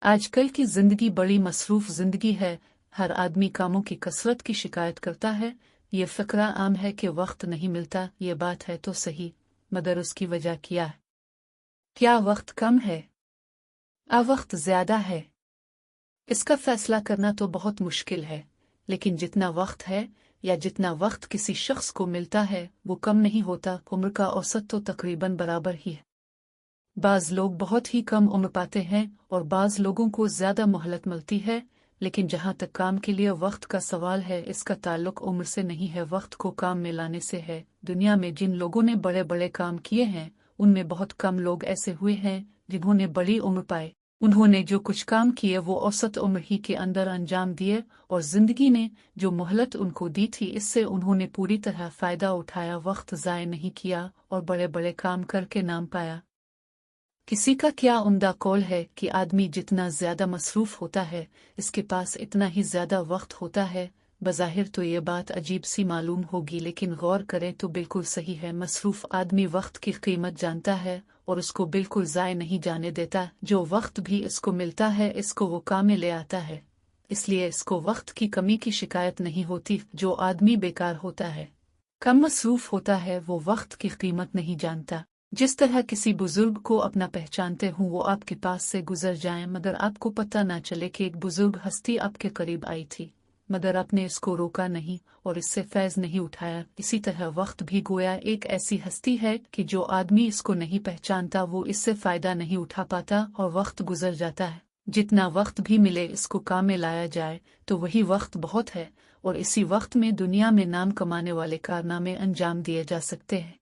आजकल की जिंदगी बड़ी मसरूफ जिंदगी है। हर आदमी कामों की कसरत की शिकायत करता है। ये फकरा आम है कि वक्त नहीं मिलता। ये बात है तो सही, मगर उसकी वजह क्या है? क्या वक्त कम है या वक्त ज्यादा है? इसका फैसला करना तो बहुत मुश्किल है, लेकिन जितना वक्त है या जितना वक्त किसी शख्स को मिलता है वो कम नहीं होता। उम्र का औसत तो तकरीबन बराबर ही है। बाज़ लोग बहुत ही कम उम्र पाते हैं और बाज़ लोगों को ज़्यादा मोहलत मिलती है। लेकिन जहाँ तक काम के लिए वक्त का सवाल है, इसका ताल्लुक उम्र से नहीं है, वक्त को काम में लाने से है। दुनिया में जिन लोगों ने बड़े बड़े काम किए हैं, उनमें बहुत कम लोग ऐसे हुए हैं जिन्होंने बड़ी उम्र पाए। उन्होंने जो कुछ काम किए वो औसत उम्र ही के अंदर अंजाम दिए, और ज़िंदगी ने जो मोहलत उनको दी थी इससे उन्होंने पूरी तरह फ़ायदा उठाया, वक्त ज़ाय नहीं किया और बड़े बड़े काम करके नाम पाया। किसी का क्या उम्दा कौल है कि आदमी जितना ज्यादा मसरूफ होता है, इसके पास इतना ही ज्यादा वक्त होता है। बज़ाहिर तो ये बात अजीब सी मालूम होगी, लेकिन गौर करें तो बिल्कुल सही है। मसरूफ आदमी वक्त की कीमत जानता है और उसको बिल्कुल ज़ाय नहीं जाने देता। जो वक्त भी इसको मिलता है इसको वो काम में ले आता है, इसलिए इसको वक्त की कमी की शिकायत नहीं होती। जो आदमी बेकार होता है, कम मसरूफ होता है, वो वक्त की कीमत नहीं जानता। जिस तरह किसी बुजुर्ग को अपना पहचानते हूँ, वो आपके पास से गुजर जाएं मगर आपको पता ना चले कि एक बुजुर्ग हस्ती आपके करीब आई थी, मगर आपने इसको रोका नहीं और इससे फैज़ नहीं उठाया। इसी तरह वक्त भी गोया एक ऐसी हस्ती है कि जो आदमी इसको नहीं पहचानता वो इससे फ़ायदा नहीं उठा पाता और वक्त गुजर जाता है। जितना वक्त भी मिले इसको काम में लाया जाए तो वही वक्त बहुत है, और इसी वक्त में दुनिया में नाम कमाने वाले कारनामे अंजाम दिए जा सकते हैं।